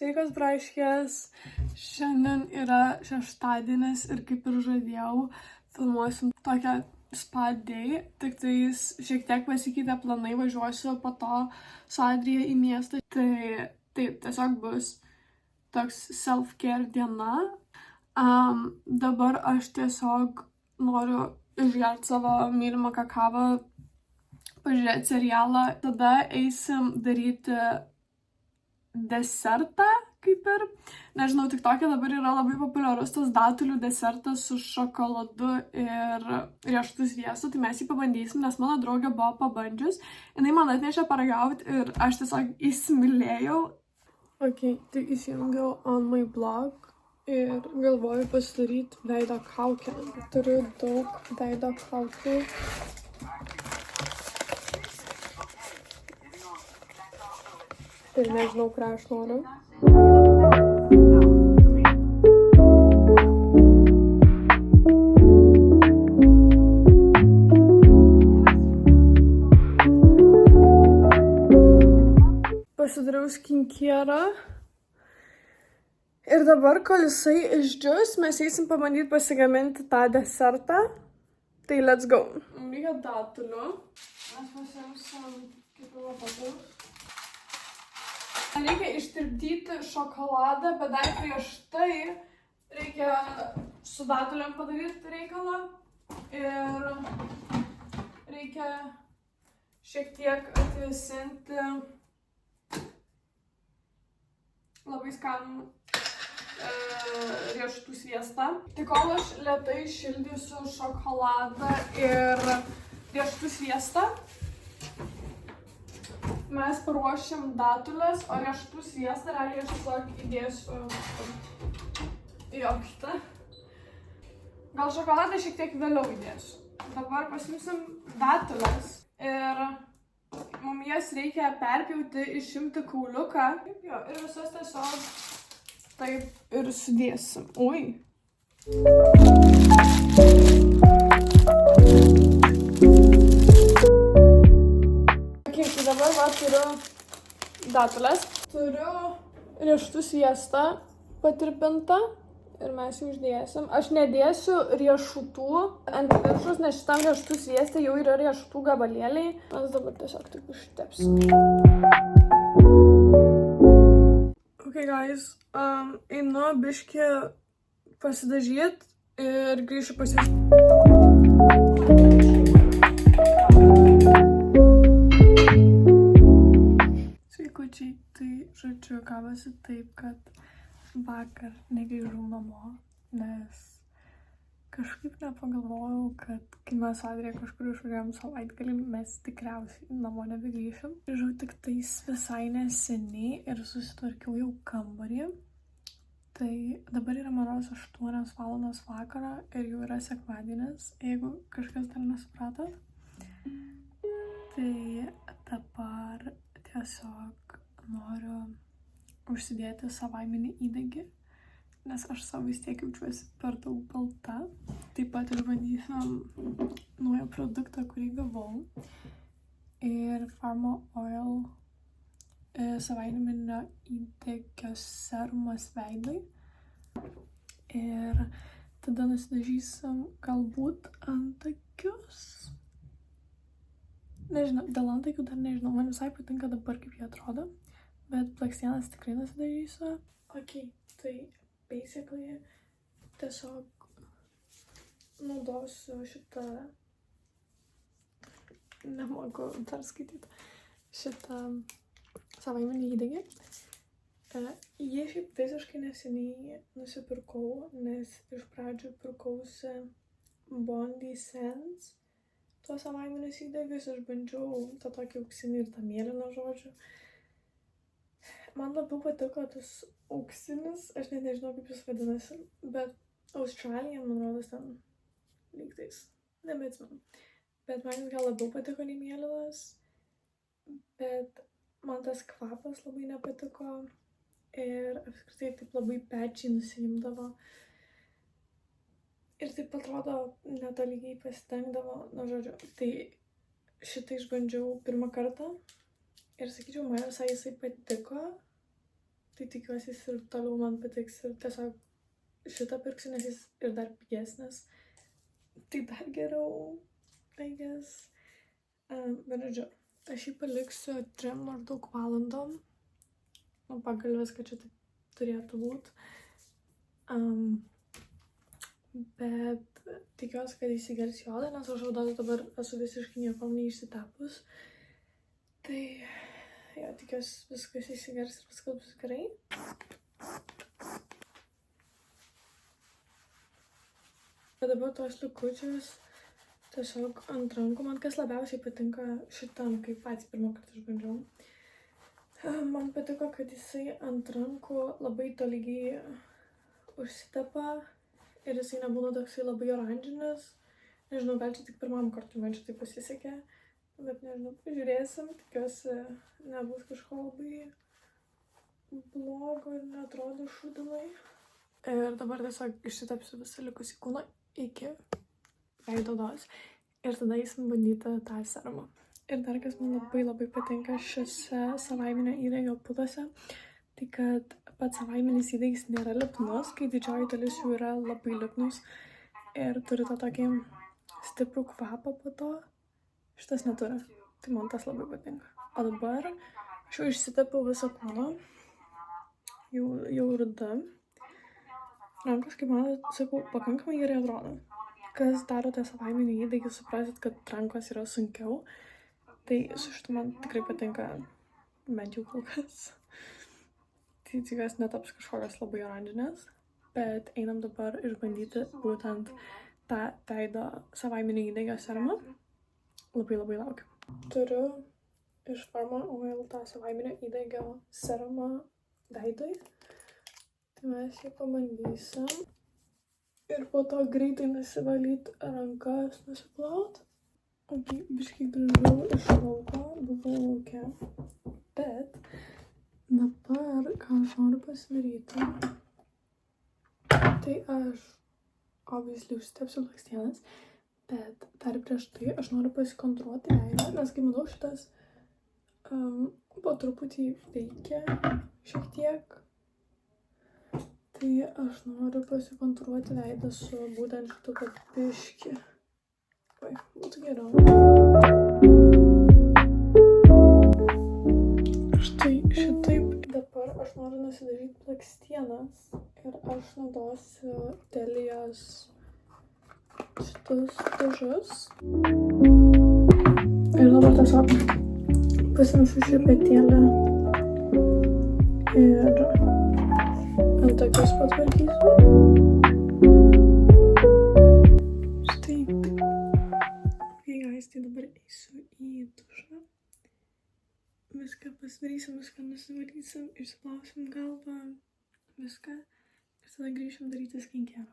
Sveikas, braškės. Šiandien yra šeštadienis ir kaip ir žadėjau, filmuosim tokią spa day, tik tais šiek tiek pasikeitė planai, važiuosiu po to su Adrija į miestą. Tai taip, tiesiog bus toks self-care diena. Dabar aš tiesiog noriu išgerti savo mylimą kakavą, pažiūrėti serialą, tada eisim daryti desertą, kaip ir, nežinau, TikTok'e dabar yra labai populiarus tas datulių desertas su šokoladu ir riešutų sviestu, tai mes jį pabandysim, nes mano draugė buvo pabandžius, jinai man atnešė paragauti ir aš tiesiog įsimylėjau. Ok, tai įsijungiau on my blog ir galvoju pasidaryti veido kaukę. Turiu daug veido kaukių. Ir nežinau, kurią aš noriu. Pasidariau skincare'ą. Ir dabar, kol jisai išdžius, mes eisim pabandyti pasigaminti tą desertą. Tai let's go. Mums reikia datulių. Mes pasiimsim kepimo papildus. Reikia ištirpdyti šokoladą, bet dar prieš tai reikia su datulėm padaryti reikalą ir reikia šiek tiek atvėsinti labai skanų riešutų sviestą. Tai kol aš lėtai šildysiu šokoladą ir riešutų sviestą, mes paruošim datulės, o riešutų sviestą realiai aš tiesiog įdėsiu į oktą. Gal šokoladą šiek tiek vėliau įdėsiu. Dabar pasimsim datulės ir mums jas reikia perpjauti, išimti kauliuką. Jo, ir visas tiesiog taip ir sudėsim. Ui. Tai dabar va turiu datulės, turiu riešutų sviestą patirpintą ir mes jį uždėsim. Aš nedėsiu riešutų ant viršus, nes šitam riešutų sviestė jau yra riešutų gabalėliai. Mes dabar tiesiog taip užtepsim. Ok, guys, einu biškį pasidažyt ir grįšiu pas jūs. Sveikučiai, tai žodžiu, gavosi taip, kad vakar negrįžau namo, nes kažkaip nepagalvojau, kad kai mes Adrija kažkur išvažiavom savaitgalį, mes tikriausiai namo nebegrįšim. Grįžau tik tais visai neseniai ir susitvarkiau jau kambarį. Tai dabar yra manos 8 valandos vakaro ir jau yra sekmadienis, jeigu kažkas dar nesupratot. Tai dabar tiesiog noriu užsidėti savaiminį įdegį, nes aš savo vis tiek jaučiuosi per daug balta. Taip pat išbandysim naują produktą, kurį gavau. Ir Pharma Oil savaiminio įdegio serumas veidui. Ir tada nusidažysim galbūt antakius. Nežinau, dėl antakių dar nežinau, man visai patinka dabar, kaip jie atrodo, bet blakstienas tikrai nusidažysiu. Ok, tai basically tiesiog naudosiu šitą, nemoku dar skaityti, šitą savaiminį įdegį. Jie šiaip visiškai neseniai nusipirkau, nes iš pradžių pirkausi Bondi Sense. Tuos savaiminius įdegius aš bandžiau tą tokį auksinį ir tą mėlyną, žodžiu. Man labiau patiko tas auksinis, aš net nežinau, kaip jis vadinasi, bet Australija, man rodos, ten lygtais, nebeatsimenu. Bet man gal labiau patiko nei mėlynas, bet man tas kvapas labai nepatiko ir apskritai taip labai pečiai nusiimdavo. Ir taip atrodo netolygiai pasitengdavo, na žodžiu, tai šitą išbandžiau pirmą kartą ir sakyčiau, man visai jisai patiko, Tai tikiuosi jis ir toliau man patiks ir tiesiog šitą pirksiu, nes jis ir dar pigesnis. Tai dar geriau, I guess. Bet žodžiu, aš jį paliksiu 3 maždaug valandom. Pagal viską čia taip turėtų būti. Bet tikiuosi, kad įsigers jodą, nes aš odą dabar esu visiškai nieko neišsitepus. Tai, jo, tikiuosi viskas įsigers ir viskas bus gerai. Bet dabar tos likučius tiesiog ant rankų. Man kas labiausiai patinka šitam, kai patys pirmą kartą išbandžiau. Man patiko, kad jisai ant rankų labai tolygiai užsitepa ir jisai nebūna toksai labai oranžinis. Nežinau, gal čia tik pirmam kartui man čia tai pasisekė, bet nežinau, pažiūrėsim. Tikiuosi nebus kažko labai blogo ir neatrodo šūdinai. Ir dabar tiesiog išsitepsiu visą likusį kūną iki veido odos ir tada eisim bandyti tą serumą. Ir dar kas man labai patinka šiose savaiminio įdegio pudose, tai kad pats savaiminis įdegis nėra lipnus, kai didžioji dalis jų yra labai lipnus ir turi tą tokį stiprų kvapą po to. Šitas neturi, tai man tas labai patinka. O dabar aš jau išsitepiau visą kūną, jau ruda. Rankos, kaip man, sakau, pakankamai gerai atrodo. Kas darote savaiminį įdegį, suprasit, kad rankos yra sunkiau. Tai su šitu man tikrai patinka, bent jau kol kas. Tai tikiuosi netaps kažkokios labai oranžinės. Bet einam dabar išbandyti būtent tą veido savaiminio įdegio serumą. Labai laukiu. Turiu iš Pharma Oil tą savaiminio įdegio serumą veidui. Tai mes jį pabandysim. Ir po to greitai nusivalyti rankas, nusiplaut. Ok, biškai grįžau iš lauko, buvau lauke. Bet dabar, ką aš noriu pasidaryti, tai aš obviously užsitepsiu blakstienas, bet dar prieš tai aš noriu pasikontruoti veidą, nes kaip manau šitas po truputį veikia šiek tiek. Tai aš noriu pasikontruoti veidą su būtent šitu kad biškį. Oi, būtų geriau. Štai šitaip. Dabar aš noriu nusidažyti blakstienas ir aš naudosiu Delijos šitus dažus. Ir dabar tiesiog pasiimsiu šepetėlę ir antakius patvarkysiu. Štai. Okay, guys, tai dabar eisiu į dušą. Viską pasidarysim, viską nusivalysim, išsiplausim galvą, viską. Ir tada grįšim daryti skincare.